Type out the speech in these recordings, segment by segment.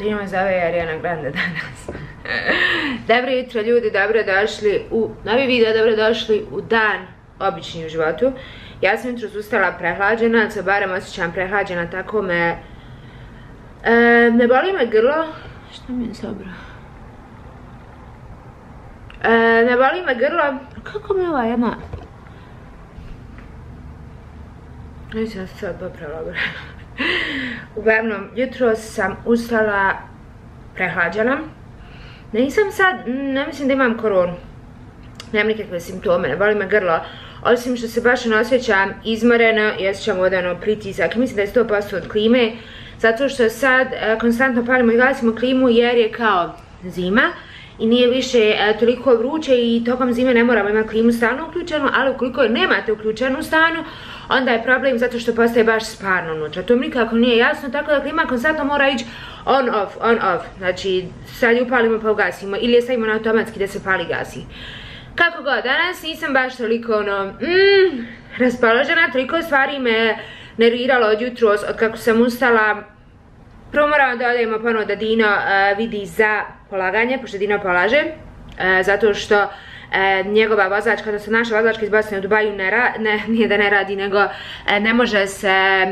Dino me zove Ariana Grande danas. Dobro jutro ljudi, dobro došli u novi video, dobro došli u dan obični u životu. Ja sam jutro ustala prehlađena, co barem osjećam prehlađena, tako me... ne boli me grlo. Šta mi je dobro? Ne boli me grlo. Kako mi je ova jedna... Nisam se sad popravila bre. Uglavnom, jutro sam ustala prehlađena. Nisam sad, ne mislim da imam koronu. Nemam nikakve simptome, ne boli me grlo. Osim što se baš ne osjećam izmoreno i osjećam odano pritisak. Mislim da je 100% od klime. Zato što sad konstantno palimo i gasimo klimu jer je kao zima. I nije više toliko vruće i tokom zime ne moramo imati klimu stalno uključenu, ali ukoliko nemate uključenu u stanu, onda je problem zato što postaje baš sparno unutra. To mi nikako nije jasno, tako da klima konstantno mora ići on off. Znači sad ju upalimo pa ugasimo ili je stavimo na automatski da se pali gasi. Kako god, danas nisam baš toliko raspoložena, toliko stvari me nerviralo od jutros, od kako sam ustala. Prvo moramo da odemo ponovo da Dino vidi za polaganje, pošto Dino polaže, zato što njegova vozačka, odnosno naša vozačka iz Bosne u Dubaju nije da ne radi, nego ne može se,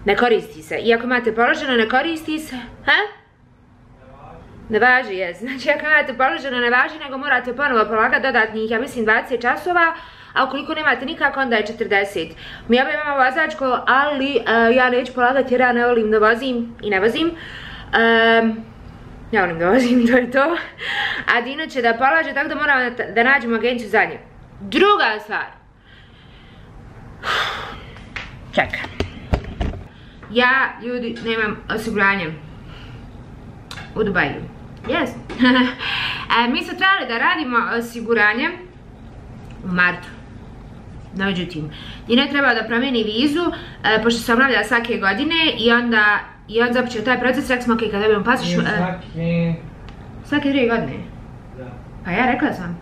ne koristi se. Iako imate položeno, ne koristi se, ne važi, jes. Znači ako imate položeno, ne važi, nego morate ponovo polagati dodatnih, ja mislim 20 časova, a ukoliko nemate nikako, onda je 40. Mi obje imamo vozačku, ali ja neću polagati jer ja ne volim da vozim i ne vozim. Ne volim da vozim, to je to. A Dino će da polaže, tako da moramo da nađemo agenciju za nje. Druga stvar. Čekaj. Ja, ljudi, nemam osiguranje u Dubaju. Jes. Mi smo trebali da radimo osiguranje u martu. No, međutim, Dino je trebao da promijeni vizu, pošto se obnavlja svake godine i onda započeo taj proces, rekli smo ok, kad dobijemo pasoš... Svake 2 godine? Da. Pa ja rekla sam.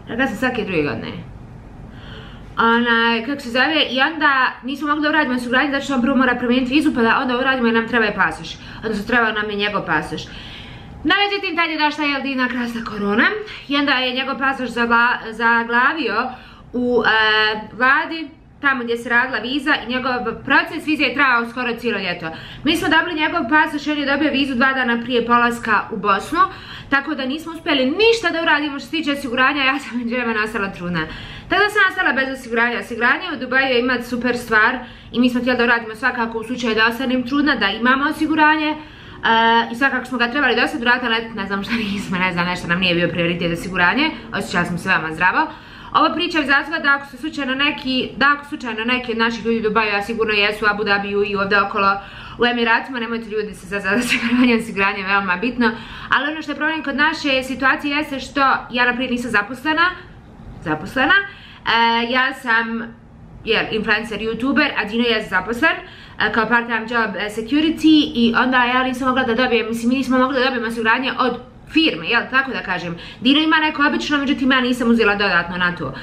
Rekla sam svake 2 godine. Kako se zove, i onda nismo mogli da uradimo osiguranje, zato što on prvo mora promijeniti vizu, pa da onda uradimo jer nam treba je pasoš. Odnosno treba nam je njegov pasoš. No, međutim, tad je došla Dina krasna korona i onda je njegov pasoš zaglavio u vladi, tamo gdje se radila viza i njegov proces vize je trajao skoro cijelo ljeto. Mi smo dobili njegov pasoš i on je dobio vizu 2 dana prije polaska u Bosnu, tako da nismo uspjeli ništa da uradimo što se tiče osiguranja, ja sam među vremena ostala trudna. Tako da sam ostala bez osiguranja. Osiguranje u Dubaju je imati super stvar i mi smo htjeli da uradimo svakako u slučaju da ostanem trudna, da imamo osiguranje. I svakako smo ga trebali do sad uraditi, ali ne znam što nismo, ne znam, nešto nam nije bio prioritet osiguranje, osjećala sam se veoma zdravo. Ovo priča izaziva da ako slučajno neki od naših ljudi u Dubaju, a sigurno jesu u Abu Dhabiju i ovdje okolo u Emiratima, nemojte ljudi se za osiguranje je veoma bitno, ali ono što je problem kod naše situacije jeste što ja naprijed nisam zaposlena, ja sam influencer, youtuber, a Dino je zaposlen kao part-time job security i onda ja nisam mogla da dobijem, mislim mi nismo mogli da dobijemo osiguranje od firme, jel, tako da kažem. Dino ima neko obično, međutim ja nisam uzela dodatno na to.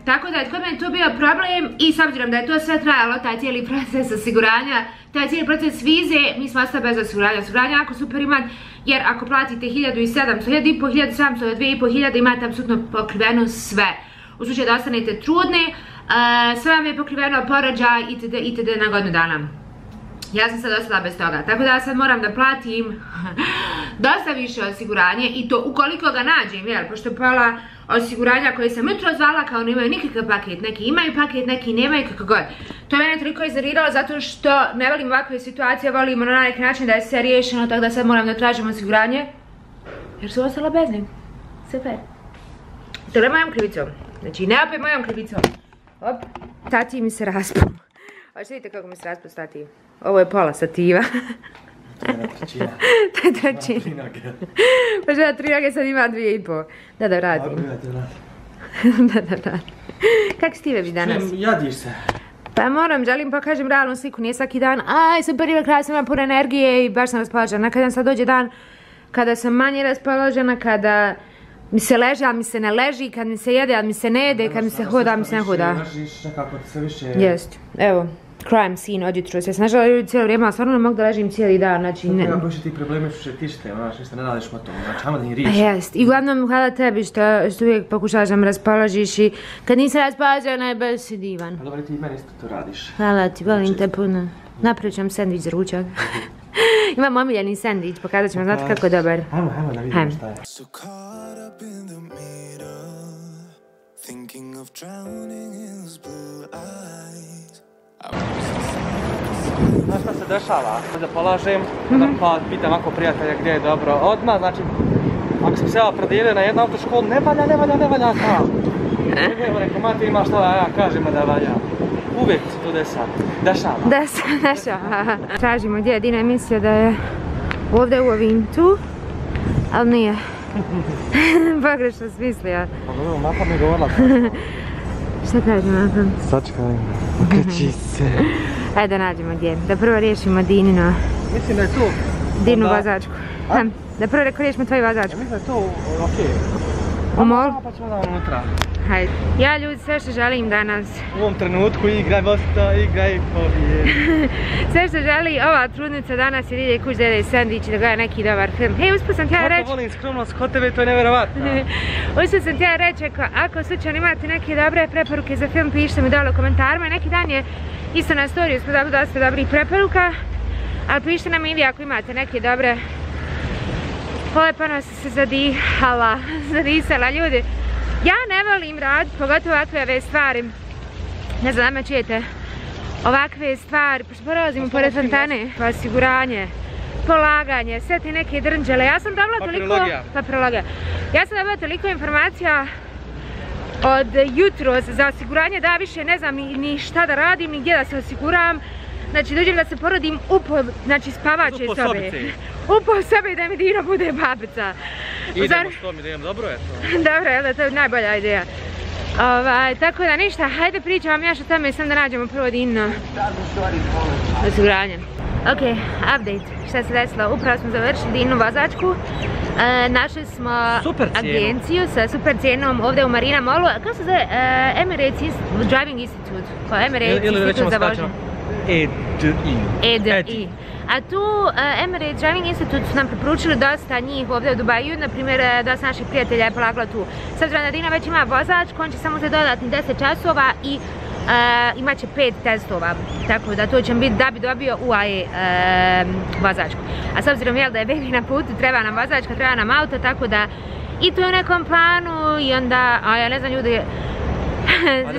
Tako da je kod mene to bio problem i s obzirom da je to sve trajalo, taj cijeli proces osiguranja, taj cijeli proces vize, mi smo ostali bez osiguranja. Osiguranje je jako super imati, jer ako platite 1700, 1500, 1700, 2500, imate apsolutno pokriveno sve. U slučaju da ostanete trudni, sve vam je pokriveno, porođaj itd. Na godinu dana. Ja sam sad ostala bez toga, tako da sad moram da platim dosta više osiguranje i to ukoliko ga nađem, jel, pošto pola osiguranja koje sam jutro zvala kao nemaju nikakav paket, neki imaju paket, neki nemaju, kako god. To mene toliko iznerviralo zato što ne volim ovakve situacije, volimo na neki način da je sve riješeno, tako da sad moram da tražim osiguranje, jer su ostala bez njeg. Super. To je mojom krivicom, znači ne opet mojom krivicom. Op, tati mi se raspu. Hoćete vidite kako mi se raspu stativ. Ovo je pola stativa. To je trećina. To je trećina. Pa što da 3 noge sad ima 2,5. Da radim. Da radim. Kak si ti bebi danas? Jadiš se. Pa moram, želim pokažem realnu sliku, nije svaki dan. Aj, super, ima krasno, ima puno energije i baš sam raspoložena. Kad sad dođe dan kada sam manje raspoložena, kada mi se leže, ali mi se ne leži, kad mi se jede, ali mi se ne jede, kad mi se hoda, ali mi se ne hoda. Nekako se više... Jest, evo. crime scene od jutros. Ja sam nažala ljudi cijelo vrijeme, ali stvarno ne mogu da ležim cijeli dan, znači ne... Ja boši ti problemi što se tište, znaš, ništa ne radiš o tom, znači, ajmo da njih riješi. Jest, i uglavnom hvala tebi što uvijek pokušaš da me raspoložiš i kad nisam raspoložena najbolje si divan. Pa dobro, ti i meni isto to radiš. Hvala ti, volim te puno. Napravit ću vam sandvič za ručak. Imam omiljeni sandvič, pokazat ćemo, znate kako je dobar. Ajmo da vidimo šta je. Znaš šta se dešava? Da polažem, da pitam ako prijatelja gdje je dobro. Odmah, znači, ako sam se ja predijelio na jednu autoškolu, ne valja, kao. Nego rekao, mati ima što da ja kažem da valja. Uvijek se to dešava. Tražimo gdje je Dina mislio da je ovdje u ovim tu, ali nije. Pogrešno smislio. Pa dobro, mapa mi govorila. Šta kaže mapa? Sačekaj, okreći se. Ajde da nađemo gdje, da prvo riješimo Dinino. Mislim da je tu. Dinu vozačku. Da prvo riješimo tvoju vozačku. Ja mislim da je tu okej. U mol? Pa ćemo da unutra. Hajde. Ja ljudi sve što želim danas. U ovom trenutku igraj Vosta, igraj pobjede. Sve što želi ova trudnica danas je da ide kuć da jede sandvič i da gleda neki dobar film. Hej, uspio sam htjela reći... Kako volim skromnost kod tebe, to je nevjerovatno. Uspio sam htjela reći, ako slučajno imate neke dobre preporuke za film, pišite mi dole u komentarima. Neki dan je isto na storiju smo dobili dosta dobrih preporuka, ali pišite nam i vi ako imate neke dobre. Polepano sam se zadisala ljudi. Ja ne volim rad, pogotovo ovakve stvari. Ne znam da me čujete. Ovakve stvari, pošto prolazimo pored fontane, osiguranje, polaganje, sve te neke drnđele. Ja sam dobila toliko... Papirologija. Ja sam dobila toliko informacija od jutros za osiguranje da više ne znam ni šta da radim, ni gdje da se osiguram. Znači dođem da se porodim u spavačoj sobe. U sobi da mi Dino bude babica. Idemo s tom idejom, dobro je to. Dobro, jel da, to je najbolja ideja. Tako da ništa, hajde pričam vam još o tome, sam da nađemo prvo Dino osiguranje. Ok, update, šta se desilo, upravo smo završili Dinu vozačku. Našli smo agenciju sa super cijenom ovdje u Marina Mallu. Kako se zove? Emirates Driving Institute. Emirates Institute za vožnju. EDI. A tu Emirates Driving Institute su nam preporučili dosta njih ovdje u Dubaju, na primjer dosta naših prijatelja je polagalo tu. S obzirom da Dina već ima vozačku, on će samo za dodatni 10 časova i imat će 5 testova, tako da to će biti da bi dobio UAE vozačku. A s obzirom da je baby na putu, treba nam vozačka, treba nam auto, tako da i to je u nekom planu i onda, ja ne znam ljudi,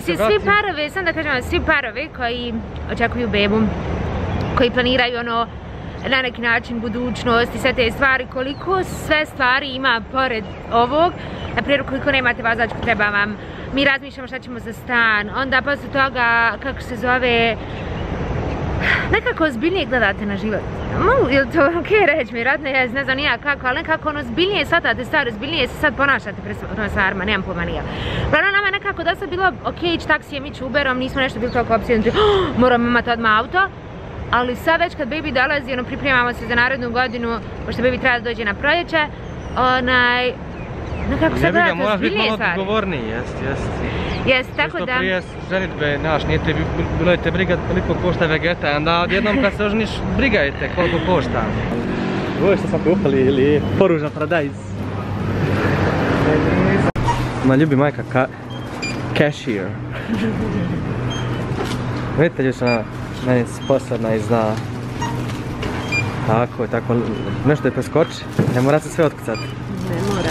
svi parovi, sam da kažem, svi parovi koji očekuju bebu, koji planiraju na neki način budućnost i sve te stvari, koliko sve stvari ima pored ovog, na primjer koliko nemate vozačku treba vam, mi razmišljamo šta ćemo za stan, onda posle toga, kako se zove, nekako ozbiljnije gledate na život. Je li to okej reći, vjerojatno je, ne znam nija kako, ali nekako ozbiljnije shvatate stvari, ozbiljnije se sad ponašate pred stvarima, nemam pojma nija. Glavno nama je nekako dosta bilo okej ići taksijem, ići Uberom, nismo nešto bili toliko opsjednuti, moramo imati odmah auto. Ali sad već kad baby dolazi, pripremamo se za narednu godinu, pošto baby treba da dođe na proljeće, nekako sad gledate ozbiljnije stvari. Moraš biti malo odgovorniji, jest. Tako da... Što prije ženitbe, nije te bilo je te briga koliko košta vegeta, onda odjednom kad se oženiš, briga je te koliko košta. Ovo je što smo kupili ili poružan paradajz. Ma ljubi majka cashier. Vidite ljudi što meni sposobna i zna. Tako, nešto je preskoči, ne mora se sve otkucati. Ne mora.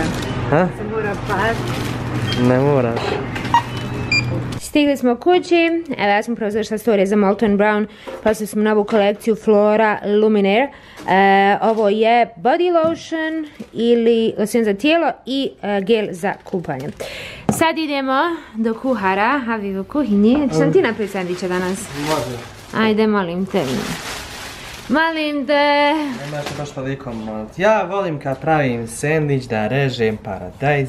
Se mora pati. Ne moraš. Stigli smo kući, evo ja sam upravo završila storije za Molton Brown, poslali smo novu kolekciju Flora Luminaire. Ovo je body lotion ili lotion za tijelo i gel za kupanje. Sad idemo do kuhara, Habibu kuhinji. Hoćeš nam ti napraviti sandviče danas? Može. Ajde, molim te. Molim te. Nemaš baš toliko molim. Ja volim kad pravim sandvič da režem paradajz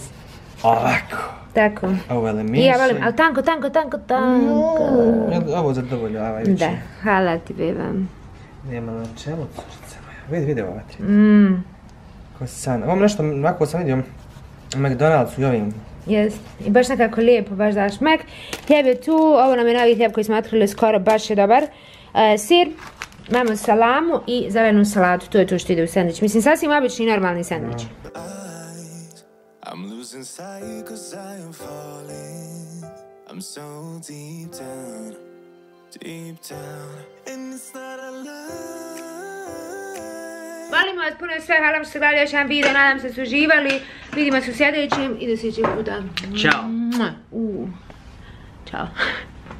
ovako. Tako. Ovo je I ja volim, ali tanko. Ovo zadovoljavajuće. Da, hvala ti beba. Nema na čemu cučica moja. Vidi ovo vatri. Ko san. Ovo nešto, ovako sam vidio u McDonald'su i ovim. Jest. I baš nekako lijepo, baš daš mek. Hljeb je tu, ovo nam je novi hljeb koji smo otkrili skoro, baš je dobar. sir, imamo salamu i zelenu salatu, to je to što ide u sendvič. Mislim, sasvim obični i normalni sendvič. I'm losing sight 'cause I am falling. I'm so deep down, and it's not a lie. Volimo vas puno sve, hvala što ste gledali još jedan video, nadam se da ste uživali. Vidimo se u sljedećem i do sljedećeg puta. Ćao. Ćao.